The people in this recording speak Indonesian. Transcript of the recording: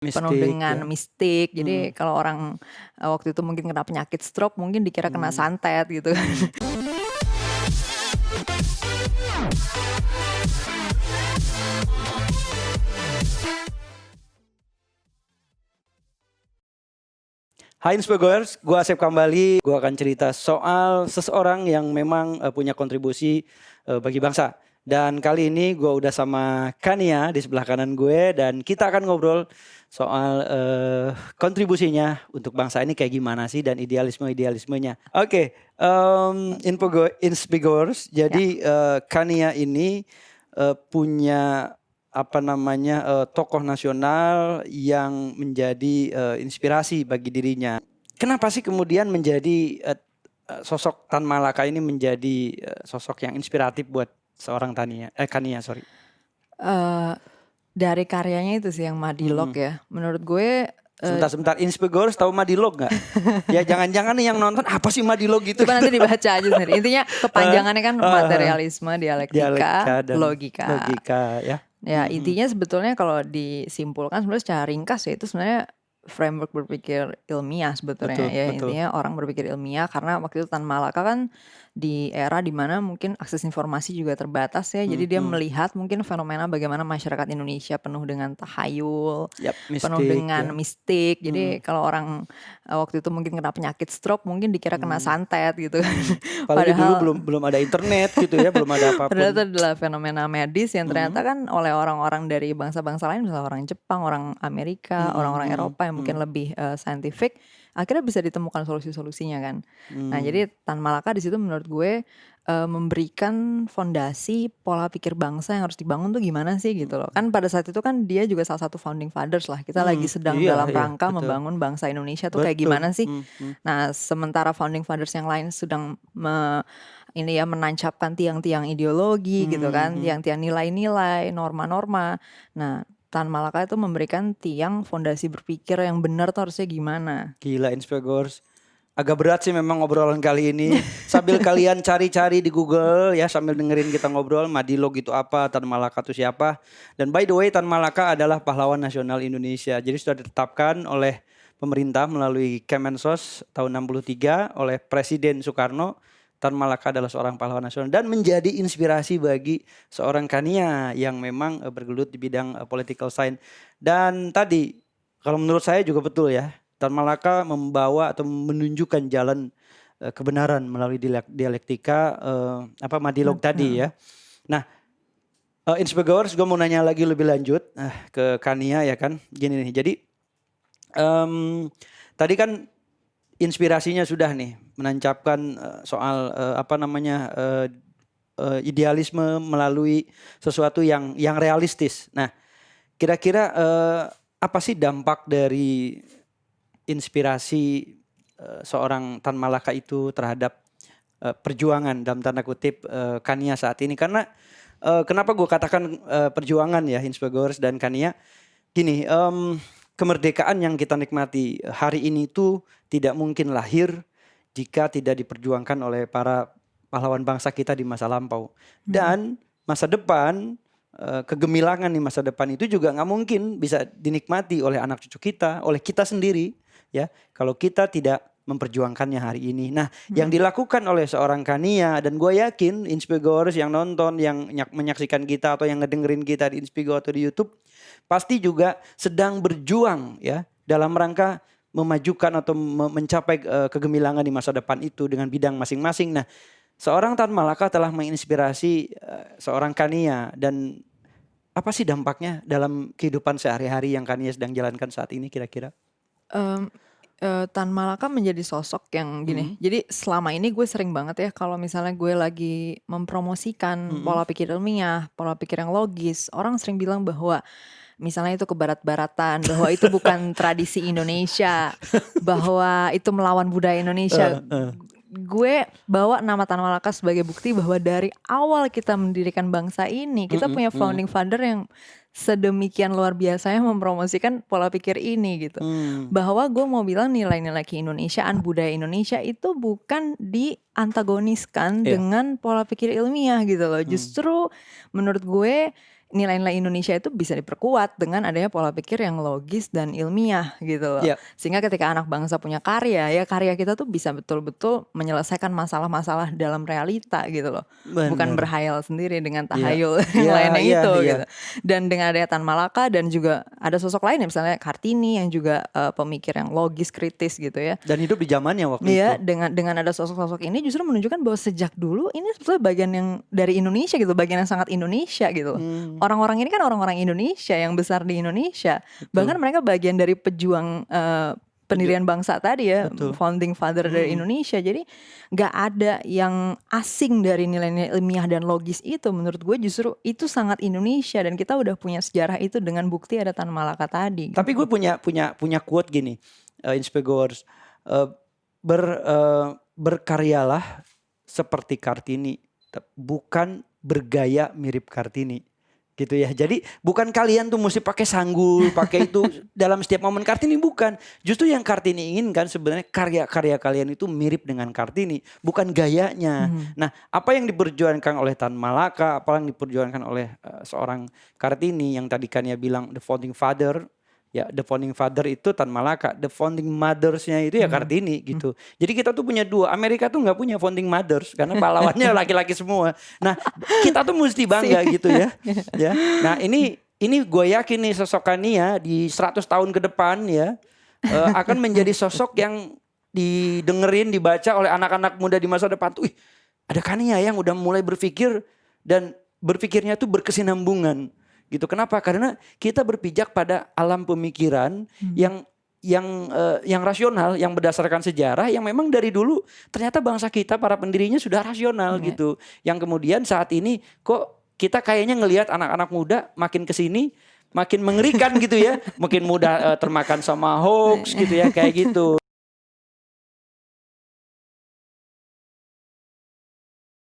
penuh Mistik dengan ya. mistik. Jadi kalau orang waktu itu mungkin kena penyakit stroke, mungkin dikira kena santet gitu. Hai Inspirers, gue Asep kembali. Gue akan cerita soal seseorang yang memang punya kontribusi bagi bangsa. Dan kali ini gue udah sama Kania di sebelah kanan gue. Dan kita akan ngobrol soal kontribusinya untuk bangsa ini kayak gimana sih. Dan idealismenya. Oke, Inspirers. Jadi Kania ini punya tokoh nasional yang menjadi inspirasi bagi dirinya. Kenapa sih kemudian menjadi sosok Tan Malaka ini menjadi sosok yang inspiratif buat seorang Kania, sorry. Dari karyanya itu sih yang Madilog ya. Menurut gue Sebentar, Inspirers tahu Madilog nggak? Ya jangan-jangan nih yang nonton apa sih Madilog itu? Coba nanti dibaca aja sendiri. Intinya kepanjangannya kan materialisme, dialektika, dan logika ya. Ya intinya sebetulnya kalau disimpulkan sebenarnya secara ringkas ya itu sebenarnya framework berpikir ilmiah sebetulnya. Betul. Intinya orang berpikir ilmiah karena waktu itu Tan Malaka kan di era dimana mungkin akses informasi juga terbatas ya. Jadi dia melihat mungkin fenomena bagaimana masyarakat Indonesia penuh dengan tahayul, penuh dengan mistik. Jadi kalau orang waktu itu mungkin kena penyakit stroke, mungkin dikira kena santet gitu. Padahal dulu belum ada internet gitu ya, belum ada apapun. Padahal itu adalah fenomena medis yang ternyata kan oleh orang-orang dari bangsa-bangsa lain, misalnya orang Jepang, orang Amerika, orang-orang Eropa yang mungkin lebih scientific, akhirnya bisa ditemukan solusi-solusinya kan. Nah jadi Tan Malaka di situ menurut gue memberikan fondasi pola pikir bangsa yang harus dibangun tuh gimana sih gitu loh. Kan pada saat itu kan dia juga salah satu founding fathers lah. Kita lagi sedang dalam rangka membangun bangsa Indonesia tuh kayak gimana sih. Nah sementara founding fathers yang lain sedang menancapkan tiang-tiang ideologi gitu kan, tiang-tiang nilai-nilai, norma-norma. Nah Tan Malaka itu memberikan tiang fondasi berpikir yang benar tuh harusnya gimana. Gila Inspirers. Agak berat sih memang obrolan kali ini. Sambil kalian cari-cari di Google ya, sambil dengerin kita ngobrol Madilog itu apa, Tan Malaka itu siapa. Dan by the way Tan Malaka adalah pahlawan nasional Indonesia. Jadi sudah ditetapkan oleh pemerintah melalui Kemensos tahun 63 oleh Presiden Soekarno. Tan Malaka adalah seorang pahlawan nasional dan menjadi inspirasi bagi seorang Kania yang memang bergelut di bidang political science. Dan tadi kalau menurut saya juga betul ya, Tan Malaka membawa atau menunjukkan jalan kebenaran melalui dialektika Madilog tadi ya. Nah, Inspirers gue mau nanya lagi lebih lanjut ke Kania ya kan. Gini nih, jadi tadi kan inspirasinya sudah nih menancapkan soal idealisme melalui sesuatu yang realistis. Nah, kira-kira apa sih dampak dari inspirasi seorang Tan Malaka itu terhadap perjuangan dalam tanda kutip Kania saat ini? Karena kenapa gue katakan perjuangan ya Inspirers dan Kania? Gini, kemerdekaan yang kita nikmati hari ini itu tidak mungkin lahir jika tidak diperjuangkan oleh para pahlawan bangsa kita di masa lampau. Dan masa depan, kegemilangan di masa depan itu juga nggak mungkin bisa dinikmati oleh anak cucu kita, oleh kita sendiri ya, kalau kita tidak memperjuangkannya hari ini. Nah, yang dilakukan oleh seorang Kania, dan gue yakin Inspirers yang nonton, yang menyaksikan kita atau yang ngedengerin kita di Inspigo atau di YouTube, pasti juga sedang berjuang ya dalam rangka memajukan atau mencapai kegemilangan di masa depan itu dengan bidang masing-masing. Nah, seorang Tan Malaka telah menginspirasi seorang Kania, dan apa sih dampaknya dalam kehidupan sehari-hari yang Kania sedang jalankan saat ini kira-kira? Tan Malaka menjadi sosok yang gini. Jadi selama ini gue sering banget ya kalau misalnya gue lagi mempromosikan pola pikir ilmiah, pola pikir yang logis, orang sering bilang bahwa misalnya itu kebarat-baratan, bahwa itu bukan tradisi Indonesia, bahwa itu melawan budaya Indonesia. Gue bawa nama Tan Malaka sebagai bukti bahwa dari awal kita mendirikan bangsa ini, kita punya founding father yang sedemikian luar biasanya mempromosikan pola pikir ini gitu. Bahwa gue mau bilang nilai-nilai keindonesiaan, budaya Indonesia itu bukan diantagoniskan dengan pola pikir ilmiah gitu loh. Justru menurut gue nilai-nilai Indonesia itu bisa diperkuat dengan adanya pola pikir yang logis dan ilmiah gitu loh. Ya, Sehingga ketika anak bangsa punya karya, ya karya kita tuh bisa betul-betul menyelesaikan masalah-masalah dalam realita gitu loh. Bukan bener. berhayal sendiri dengan Iya, tahayul yang iya, lainnya iya, itu iya. gitu. Dan dengan adanya Tan Malaka dan juga ada sosok lain ya, misalnya Kartini yang juga pemikir yang logis, kritis gitu ya. Dan hidup di zamannya waktu itu. Iya, dengan ada sosok-sosok ini justru menunjukkan bahwa sejak dulu ini sebetulnya bagian yang dari Indonesia gitu, bagian yang sangat Indonesia gitu loh. Hmm, Orang-orang ini kan orang-orang Indonesia yang besar di Indonesia. Bahkan betul. mereka bagian dari pejuang Peju- pendirian bangsa tadi ya, Betul. founding father dari Indonesia. Jadi nggak ada yang asing dari nilai-nilai ilmiah dan logis itu. Menurut gue justru itu sangat Indonesia dan kita udah punya sejarah itu dengan bukti ada Tan Malaka tadi. Tapi gue punya quote gini, Inspegors, eh, berkaryalah seperti Kartini, bukan bergaya mirip Kartini, gitu ya. Jadi bukan kalian tuh mesti pakai sanggul, pakai itu dalam setiap momen Kartini, bukan. Justru yang Kartini inginkan sebenarnya karya-karya kalian itu mirip dengan Kartini, bukan gayanya. Nah, apa yang diperjuangkan oleh Tan Malaka, apa yang diperjuangkan oleh seorang Kartini yang tadi kan ya bilang the founding father. Ya, the founding father itu Tan Malaka, the founding mothers-nya itu ya Kartini gitu. Jadi kita tuh punya dua. Amerika tuh nggak punya founding mothers karena pahlawannya laki-laki semua. Nah, kita tuh mesti bangga gitu ya. Ya. Nah, ini gue yakin nih sosok Kania di 100 tahun ke depan ya akan menjadi sosok yang didengerin, dibaca oleh anak-anak muda di masa depan tuh. Ada Kania yang udah mulai berpikir dan berpikirnya tuh berkesinambungan. Gitu. Kenapa? Karena kita berpijak pada alam pemikiran yang rasional, yang berdasarkan sejarah, yang memang dari dulu ternyata bangsa kita para pendirinya sudah rasional gitu. Yang kemudian saat ini kok kita kayaknya ngelihat anak-anak muda makin kesini makin mengerikan gitu ya, makin mudah termakan sama hoax gitu ya, kayak gitu.